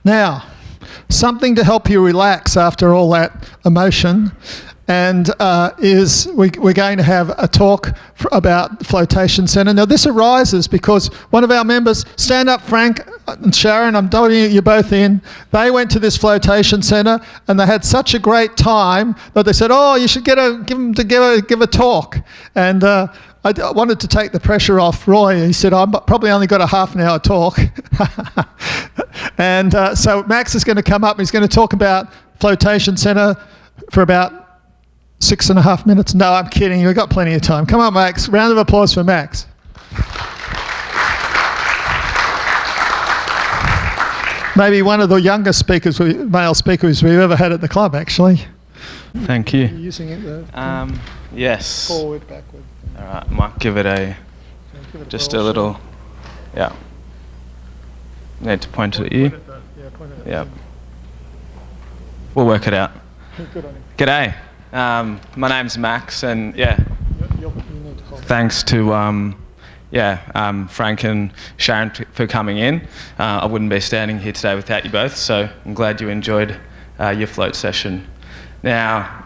Now, something to help you relax after all that emotion, and we're going to have a talk about the Floatation Centre. Now, this arises because one of our members, stand up, Frank and Sharon, I'm doubting you're both in. They went to this Floatation Centre and they had such a great time that they said, "Oh, you should give a talk." And I wanted to take the pressure off Roy. He said, "I've probably only got a half an hour talk." And so Max is going to come up. He's going to talk about Floatation Centre for about 6.5 minutes. No, I'm kidding. You've got plenty of time. Come on, Max. Round of applause for Max. Maybe one of the youngest male speakers we've ever had at the club, actually. Thank you. Are you using it? Yes. Forward, backward. All right, might give it a little. Yeah. Need to point it at you. Point it at Yeah. We'll work it out. Good on you. G'day. My name's Max, and You need to hold thanks to Frank and Sharon for coming in. I wouldn't be standing here today without you both, so I'm glad you enjoyed your float session. Now,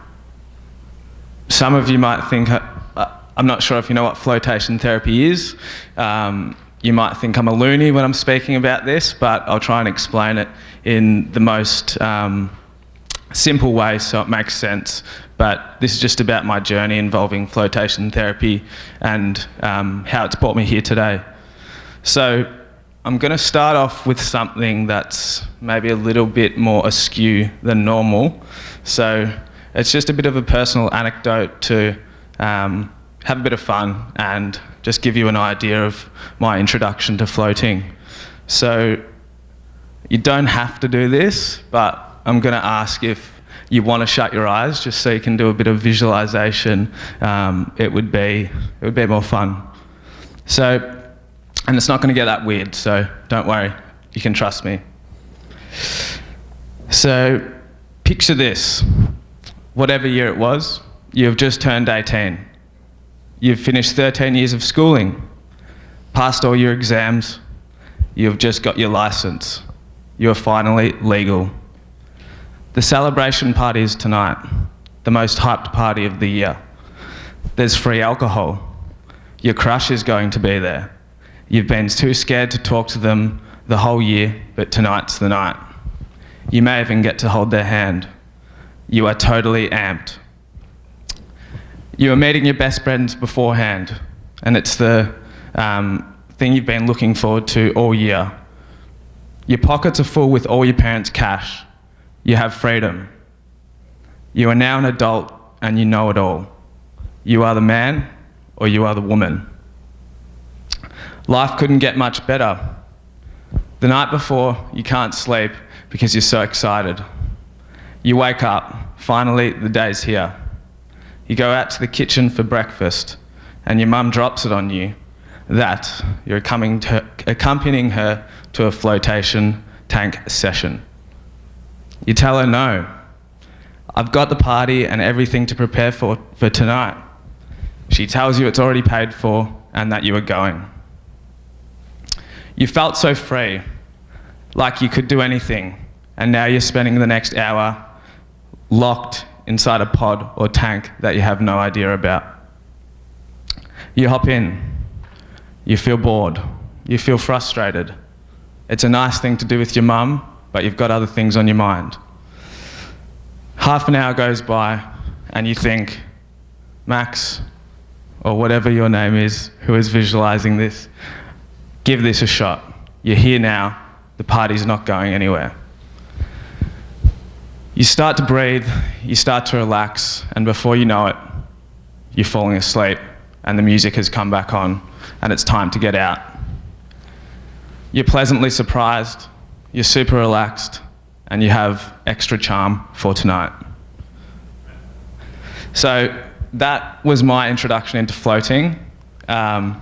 some of you might think, I'm not sure if you know what flotation therapy is. You might think I'm a loony when I'm speaking about this, but I'll try and explain it in the most simple way so it makes sense. But this is just about my journey involving flotation therapy and how it's brought me here today. So I'm going to start off with something that's maybe a little bit more askew than normal. So it's just a bit of a personal anecdote to have a bit of fun and just give you an idea of my introduction to floating. So you don't have to do this, but I'm going to ask if you want to shut your eyes just so you can do a bit of visualization. It would be more fun. So, and it's not going to get that weird, so don't worry, you can trust me. So picture this, whatever year it was, you've just turned 18. You've finished 13 years of schooling, passed all your exams, you've just got your license. You're finally legal. The celebration party is tonight, the most hyped party of the year. There's free alcohol. Your crush is going to be there. You've been too scared to talk to them the whole year, but tonight's the night. You may even get to hold their hand. You are totally amped. You are meeting your best friends beforehand, and it's the thing you've been looking forward to all year. Your pockets are full with all your parents' cash. You have freedom. You are now an adult and you know it all. You are the man or you are the woman. Life couldn't get much better. The night before, you can't sleep because you're so excited. You wake up, finally the day's here. You go out to the kitchen for breakfast and your mum drops it on you that you're accompanying her to a flotation tank session. You tell her no. I've got the party and everything to prepare for tonight. She tells you it's already paid for and that you are going. You felt so free, like you could do anything, and now you're spending the next hour locked inside a pod or tank that you have no idea about. You hop in. You feel bored. You feel frustrated. It's a nice thing to do with your mum, but you've got other things on your mind. Half an hour goes by and you think, Max, or whatever your name is, who is visualizing this, give this a shot. You're here now, the party's not going anywhere. You start to breathe, you start to relax, and before you know it, you're falling asleep and the music has come back on and it's time to get out. You're pleasantly surprised, you're super relaxed, and you have extra charm for tonight. So that was my introduction into floating. I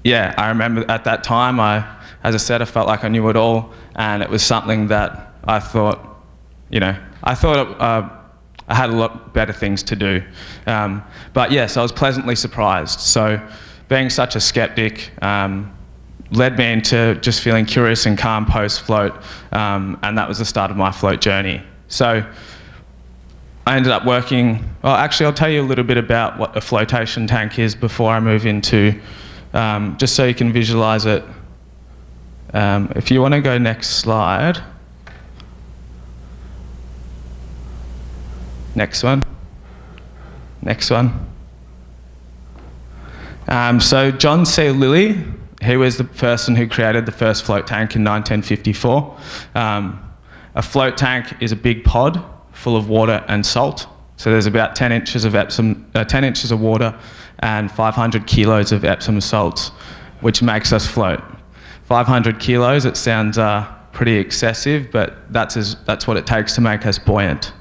remember at that time, as I said, I felt like I knew it all, and it was something that I thought, I had a lot better things to do. But yes, I was pleasantly surprised. So being such a skeptic, led me into just feeling curious and calm post-float, and that was the start of my float journey. So I ended up working, well actually I'll tell you a little bit about what a flotation tank is before I move into, just so you can visualise it. If you want to go next slide. Next one. Next one. So John C. Lilly, he was the person who created the first float tank in 1954. A float tank is a big pod full of water and salt. So there's about 10 inches of water and 500 kilos of Epsom salts, which makes us float. 500 kilos, it sounds pretty excessive, but that's what it takes to make us buoyant.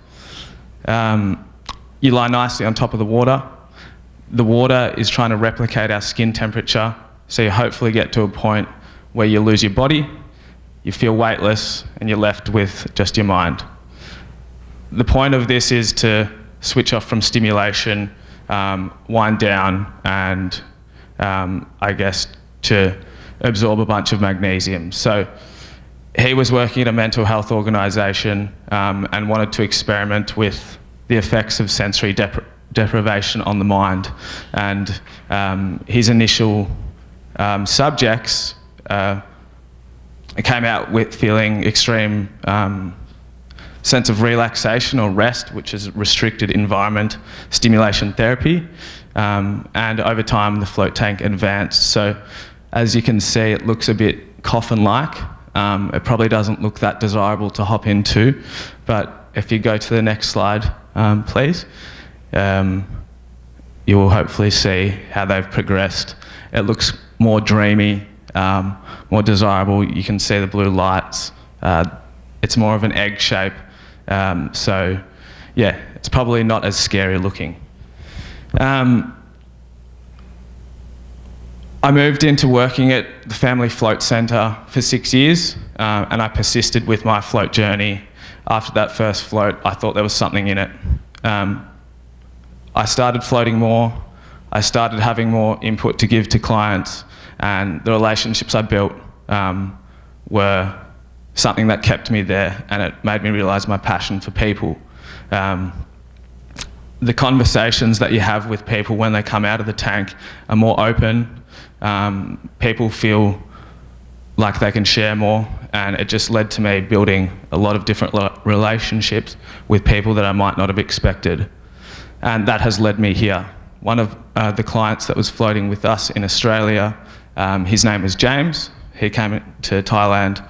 You lie nicely on top of the water. The water is trying to replicate our skin temperature, so you hopefully get to a point where you lose your body, you feel weightless, and you're left with just your mind. The point of this is to switch off from stimulation, wind down, and I guess to absorb a bunch of magnesium. So he was working at a mental health organisation and wanted to experiment with the effects of sensory deprivation on the mind. And his initial subjects came out with feeling extreme sense of relaxation or rest, which is restricted environment stimulation therapy. And over time, the float tank advanced. So as you can see, it looks a bit coffin-like. It probably doesn't look that desirable to hop into, but if you go to the next slide, please, you will hopefully see how they've progressed. It looks more dreamy, more desirable. You can see the blue lights. It's more of an egg shape. So yeah, it's probably not as scary looking. I moved into working at the Family Float Centre for 6 years, and I persisted with my float journey. After that first float, I thought there was something in it. I started floating more. I started having more input to give to clients, and the relationships I built were something that kept me there, and it made me realise my passion for people. The conversations that you have with people when they come out of the tank are more open. People feel like they can share more, and it just led to me building a lot of different relationships with people that I might not have expected. And that has led me here. One of the clients that was floating with us in Australia, his name was James. He came to Thailand,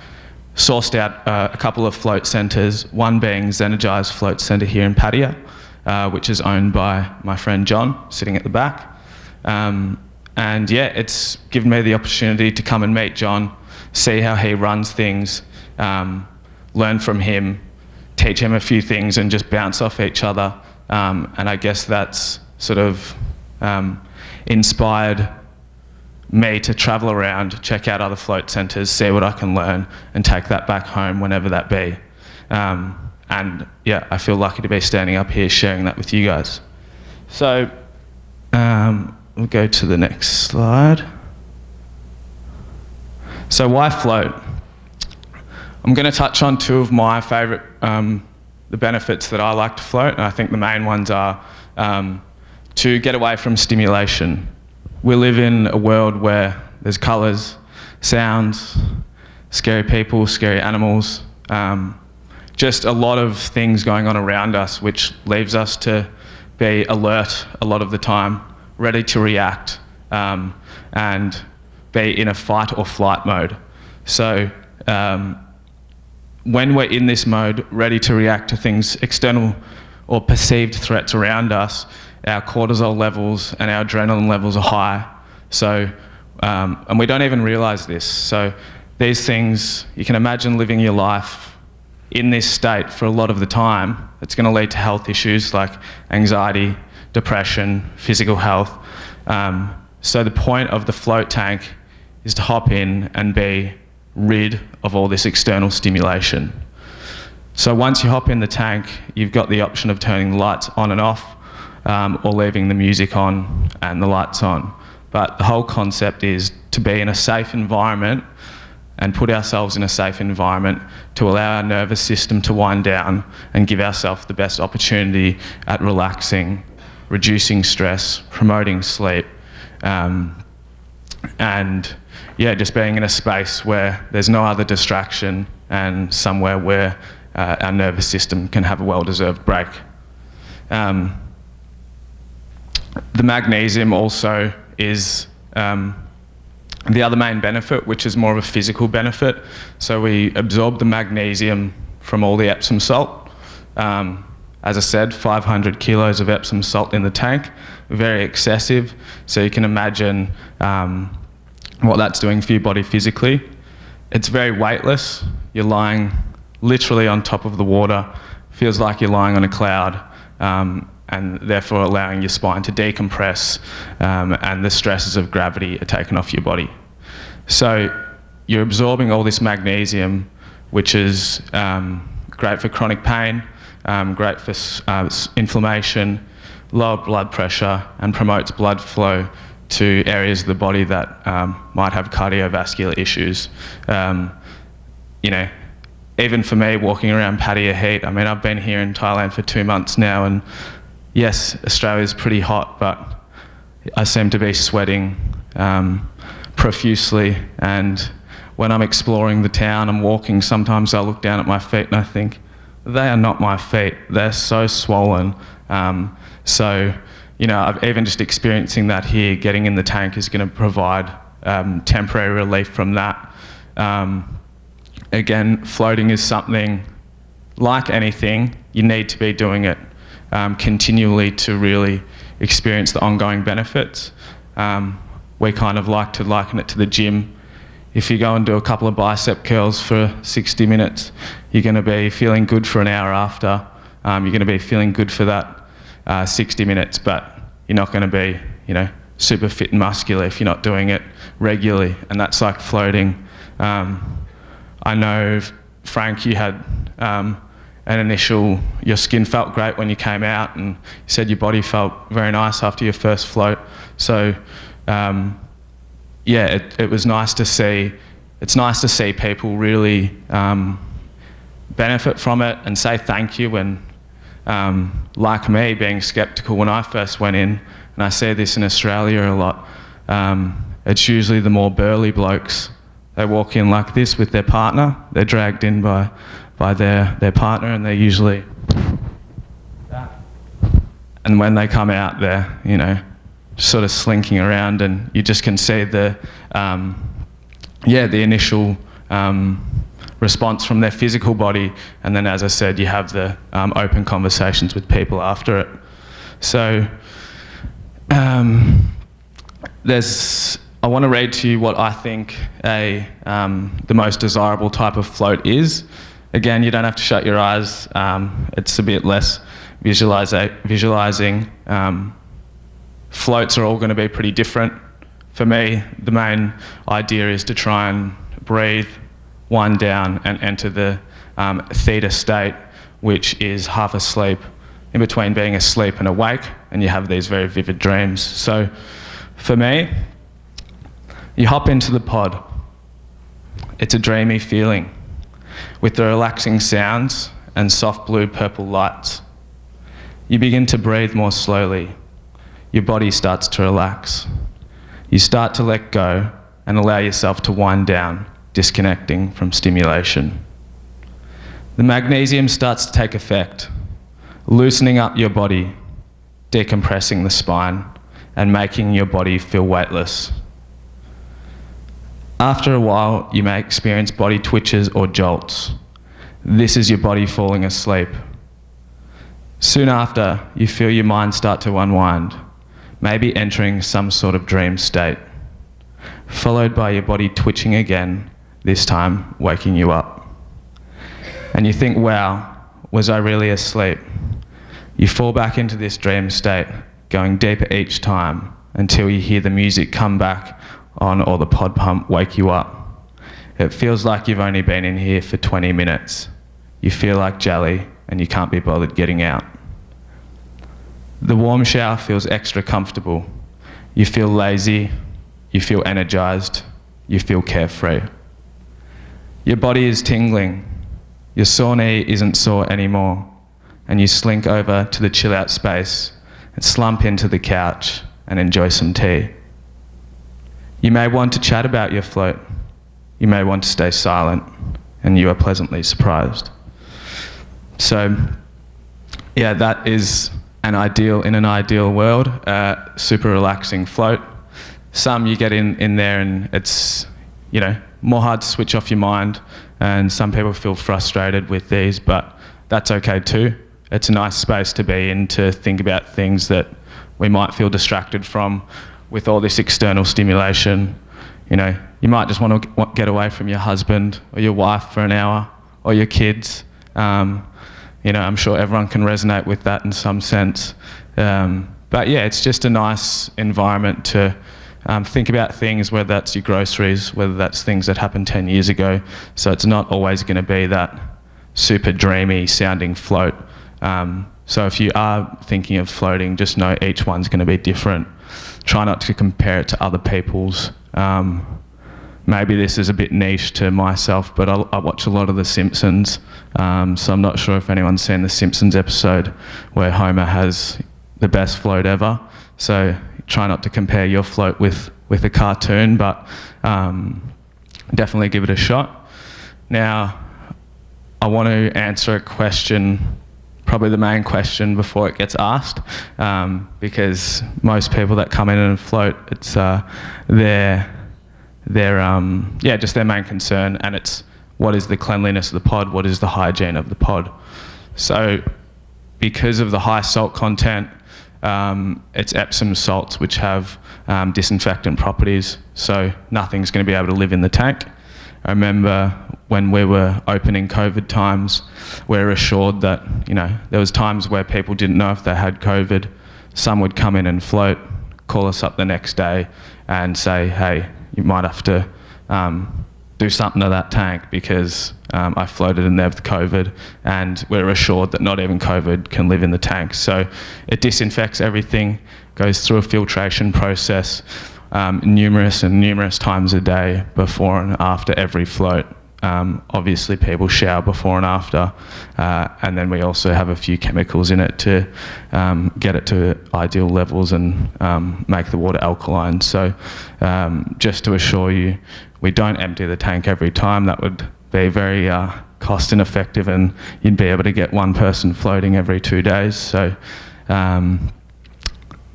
sourced out a couple of float centres, one being Zenergize Float Centre here in Pattaya, which is owned by my friend John, sitting at the back. And yeah, it's given me the opportunity to come and meet John, see how he runs things, learn from him, teach him a few things and just bounce off each other. And I guess that's sort of inspired me to travel around, check out other float centres, see what I can learn and take that back home whenever that be. And yeah, I feel lucky to be standing up here sharing that with you guys. So we'll go to the next slide. So why float? I'm going to touch on two of my favourite, the benefits that I like to float, and I think the main ones are to get away from stimulation. We live in a world where there's colours, sounds, scary people, scary animals, just a lot of things going on around us, which leaves us to be alert a lot of the time, ready to react, and be in a fight or flight mode. So when we're in this mode, ready to react to things, external or perceived threats around us, our cortisol levels and our adrenaline levels are high. So, and we don't even realise this. So these things, you can imagine living your life in this state for a lot of the time. It's going to lead to health issues like anxiety, depression, physical health. So the point of the float tank is to hop in and be rid of all this external stimulation. So once you hop in the tank, you've got the option of turning the lights on and off, or leaving the music on and the lights on. but the whole concept is to be in a safe environment and put ourselves in a safe environment to allow our nervous system to wind down and give ourselves the best opportunity at relaxing, reducing stress, promoting sleep, and yeah, just being in a space where there's no other distraction and somewhere where our nervous system can have a well-deserved break. The magnesium also is the other main benefit, which is more of a physical benefit. So we absorb the magnesium from all the Epsom salt. As I said, 500 kilos of Epsom salt in the tank, very excessive. So you can imagine what that's doing for your body physically. It's very weightless. You're lying literally on top of the water. Feels like you're lying on a cloud, and therefore allowing your spine to decompress, and the stresses of gravity are taken off your body. So you're absorbing all this magnesium, which is great for chronic pain, great for inflammation, lower blood pressure, and promotes blood flow to areas of the body that might have cardiovascular issues. You know, even for me, walking around Pattaya heat, I mean, I've been here in Thailand for 2 months now, and yes, Australia's pretty hot, but I seem to be sweating profusely, and when I'm exploring the town, I'm walking, sometimes I look down at my feet and I think, they are not my feet, they're so swollen. So, you know, even just experiencing that here, getting in the tank is going to provide temporary relief from that. Again, floating is something, like anything, you need to be doing it continually to really experience the ongoing benefits. We kind of like to liken it to the gym. If you go and do a couple of bicep curls for 60 minutes, you're going to be feeling good for an hour after. You're going to be feeling good for that 60 minutes, but you're not going to be, you know, super fit and muscular if you're not doing it regularly, and that's like floating. I know, Frank, you had an initial, your skin felt great when you came out, and you said your body felt very nice after your first float. So, yeah, it was nice to see. It's nice to see people really benefit from it and say thank you. And like me, being skeptical when I first went in, and I see this in Australia a lot, it's usually the more burly blokes. They walk in like this with their partner. They're dragged in by their partner, and they're usually that. And when they come out, they're, you know, sort of slinking around, and you just can see the initial response from their physical body, and then, as I said, you have the open conversations with people after it. So I want to read to you what I think the most desirable type of float is. Again, you don't have to shut your eyes. It's a bit less visualizing. Floats are all going to be pretty different. For me, the main idea is to try and breathe, wind down, and enter the theta state, which is half asleep, in between being asleep and awake, and you have these very vivid dreams. So for me, you hop into the pod. It's a dreamy feeling with the relaxing sounds and soft blue purple lights. You begin to breathe more slowly. Your body starts to relax. You start to let go and allow yourself to wind down, disconnecting from stimulation. The magnesium starts to take effect, loosening up your body, decompressing the spine, and making your body feel weightless. After a while, you may experience body twitches or jolts. This is your body falling asleep. Soon after, you feel your mind start to unwind, maybe entering some sort of dream state, followed by your body twitching again, this time waking you up. And you think, wow, was I really asleep? You fall back into this dream state, going deeper each time until you hear the music come back on or the pod pump wake you up. It feels like you've only been in here for 20 minutes. You feel like jelly and you can't be bothered getting out. The warm shower feels extra comfortable. You feel lazy, you feel energized, you feel carefree. Your body is tingling, your sore knee isn't sore anymore, and you slink over to the chill out space and slump into the couch and enjoy some tea. You may want to chat about your float, you may want to stay silent, and you are pleasantly surprised. So, yeah, that is in an ideal world, super relaxing float. Some you get in there and it's, more hard to switch off your mind, and some people feel frustrated with these, but that's okay too. It's a nice space to be in to think about things that we might feel distracted from with all this external stimulation. You might just want to get away from your husband or your wife for an hour, or your kids. I'm sure everyone can resonate with that in some sense. But yeah, it's just a nice environment to think about things, whether that's your groceries, whether that's things that happened 10 years ago. So it's not always going to be that super dreamy sounding float. So if you are thinking of floating, just know each one's going to be different. Try not to compare it to other people's. Maybe this is a bit niche to myself, but I watch a lot of The Simpsons, so I'm not sure if anyone's seen The Simpsons episode where Homer has the best float ever. So try not to compare your float with a cartoon, but definitely give it a shot. Now, I want to answer a question, probably the main question before it gets asked, because most people that come in and float, it's just their main concern, and it's what is the cleanliness of the pod, what is the hygiene of the pod. So because of the high salt content, it's Epsom salts which have disinfectant properties, so nothing's going to be able to live in the tank. I remember when we were opening COVID times, we were assured that, there was times where people didn't know if they had COVID. Some would come in and float, call us up the next day and say, hey, you might have to do something to that tank because I floated in there with COVID, and we're assured that not even COVID can live in the tank. So it disinfects everything, goes through a filtration process numerous times a day before and after every float. Obviously people shower before and after, and then we also have a few chemicals in it to get it to ideal levels and make the water alkaline. So just to assure you, we don't empty the tank every time. That would be very cost ineffective, and you'd be able to get one person floating every 2 days. So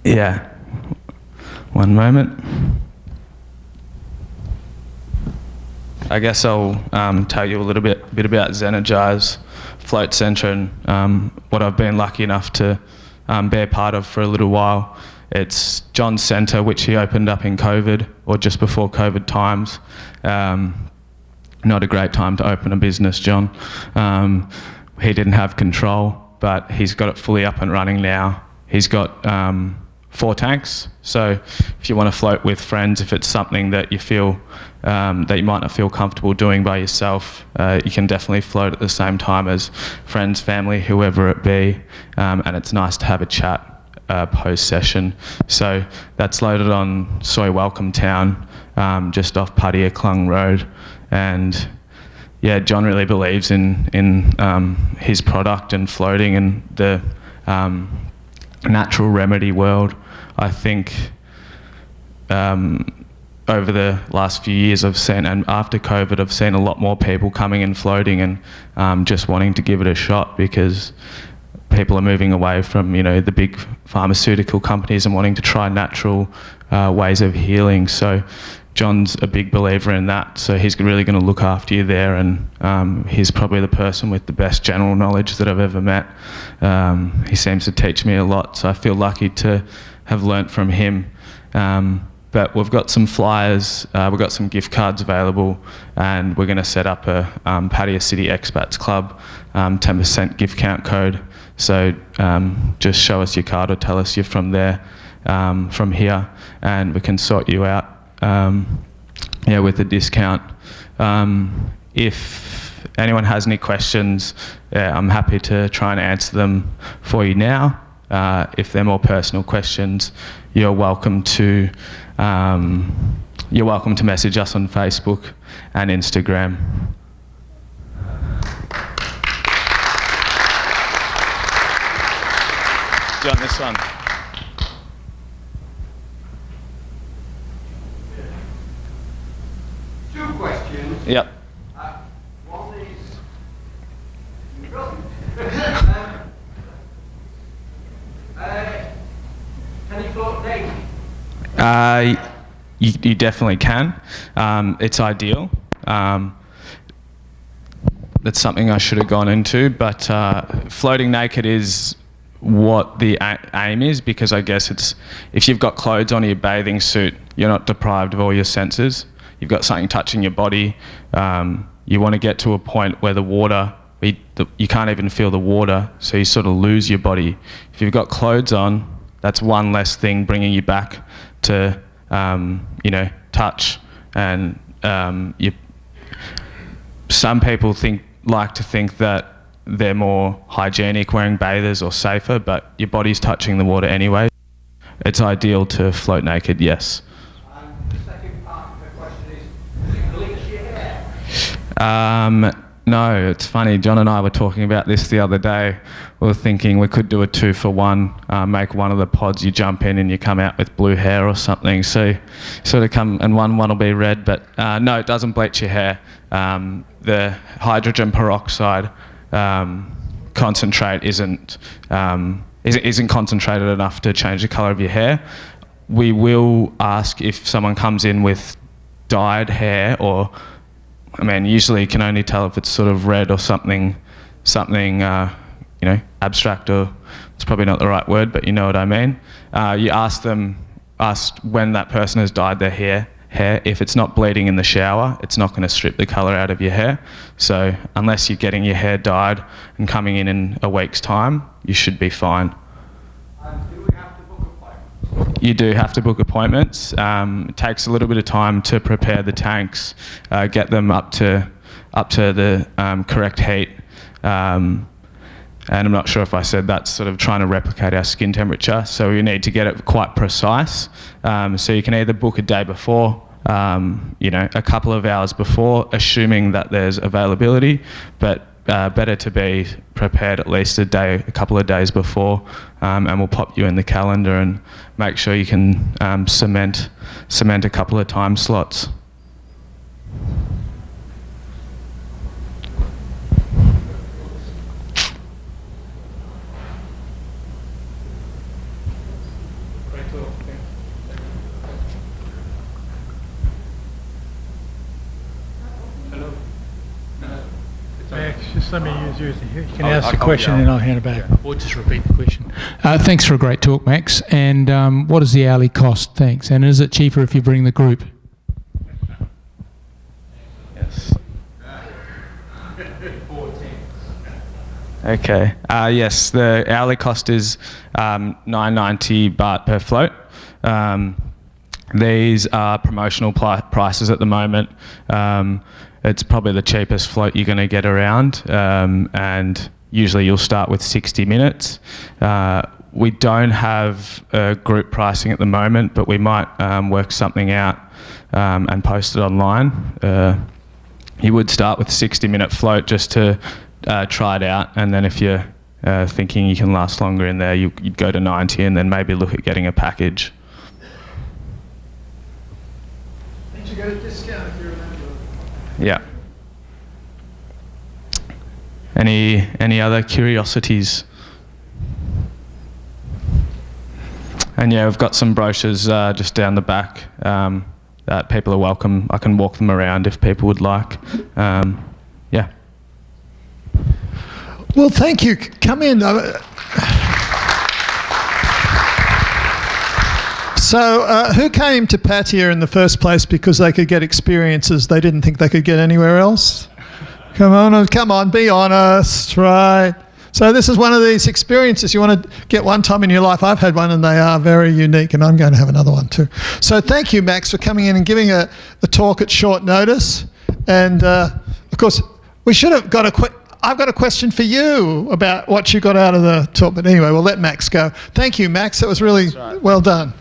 yeah, one moment. I guess I'll tell you a little bit about Zenergize Float Centre and what I've been lucky enough to be a part of for a little while. It's John's centre, which he opened up in COVID, or just before COVID times. Not a great time to open a business, John. He didn't have control, but he's got it fully up and running now. He's got 4 tanks, so if you want to float with friends, if it's something that you feel that you might not feel comfortable doing by yourself, you can definitely float at the same time as friends, family, whoever it be, and it's nice to have a chat post-session. So that's loaded on Soy Welcome Town, just off Pattaya Clung Road, and yeah, John really believes in his product and floating and the natural remedy world. I think over the last few years I've seen, and after COVID, I've seen a lot more people coming and floating and just wanting to give it a shot, because people are moving away from, the big pharmaceutical companies and wanting to try natural ways of healing. So John's a big believer in that, so he's really going to look after you there, and he's probably the person with the best general knowledge that I've ever met. He seems to teach me a lot, so I feel lucky to have learnt from him. But we've got some flyers, we've got some gift cards available, and we're going to set up a Pattaya City Expats Club 10% gift count code. So just show us your card or tell us you're from there, from here, and we can sort you out with a discount. If anyone has any questions, I'm happy to try and answer them for you now. If they're more personal questions, you're welcome to you're welcome to message us on Facebook and Instagram. Do you want this one? Two questions. Yep. One is, can you float naked? You definitely can. It's ideal. That's something I should have gone into, but floating naked is what the aim is, because I guess it's, if you've got clothes on your bathing suit, you're not deprived of all your senses. You've got something touching your body. You want to get to a point where the water, you can't even feel the water, so you sort of lose your body. If you've got clothes on, that's one less thing bringing you back to, touch. And some people like to think that they're more hygienic wearing bathers or safer, but your body's touching the water anyway. It's ideal to float naked, yes. And the second part of the question is, does it bleach your hair? No, it's funny. John and I were talking about this the other day. We were thinking we could do a 2-for-1, make one of the pods, you jump in and you come out with blue hair or something. So sort of come, and one will be red, but no, it doesn't bleach your hair. The hydrogen peroxide concentrate isn't concentrated enough to change the colour of your hair. We will ask if someone comes in with dyed hair, or usually you can only tell if it's sort of red or something, abstract, or it's probably not the right word, but you know what I mean. You ask when that person has dyed their hair. If it's not bleeding in the shower, it's not going to strip the colour out of your hair. So unless you're getting your hair dyed and coming in a week's time, you should be fine. And do we have to book appointments? You do have to book appointments. It takes a little bit of time to prepare the tanks, get them up to the correct heat. And I'm not sure if I said that's sort of trying to replicate our skin temperature, so you need to get it quite precise. So you can either book a day before, a couple of hours before, assuming that there's availability, but better to be prepared at least a couple of days before, and we'll pop you in the calendar and make sure you can cement a couple of time slots. Max, just let me use yours. You can ask the question and I'll hand it back. Or just repeat the question. Thanks for a great talk, Max. And what is the hourly cost? Thanks. And is it cheaper if you bring the group? Yes. Okay. Yes, the hourly cost is $9.90 baht per float. These are promotional prices at the moment. It's probably the cheapest float you're going to get around, and usually you'll start with 60 minutes. We don't have group pricing at the moment, but we might work something out and post it online. You would start with a 60-minute float just to try it out, and then if you're thinking you can last longer in there, you'd go to 90 and then maybe look at getting a package. You get a discount if you remember. Yeah. Any other curiosities? And yeah, we've got some brochures just down the back that people are welcome. I can walk them around if people would like. Yeah. Well, thank you. Come in. So, who came to Pattaya in the first place because they could get experiences they didn't think they could get anywhere else? Come on, be honest, right? So this is one of these experiences you want to get one time in your life. I've had one and they are very unique, and I'm going to have another one too. So thank you, Max, for coming in and giving a talk at short notice. And of course, we should have got I've got a question for you about what you got out of the talk. But anyway, we'll let Max go. Thank you, Max. That was really well done.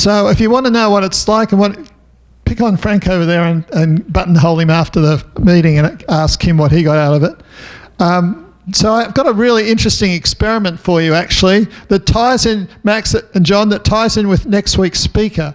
So if you want to know what it's like, pick on Frank over there and buttonhole him after the meeting and ask him what he got out of it. So I've got a really interesting experiment for you, actually, that ties in, Max and John, that ties in with next week's speaker.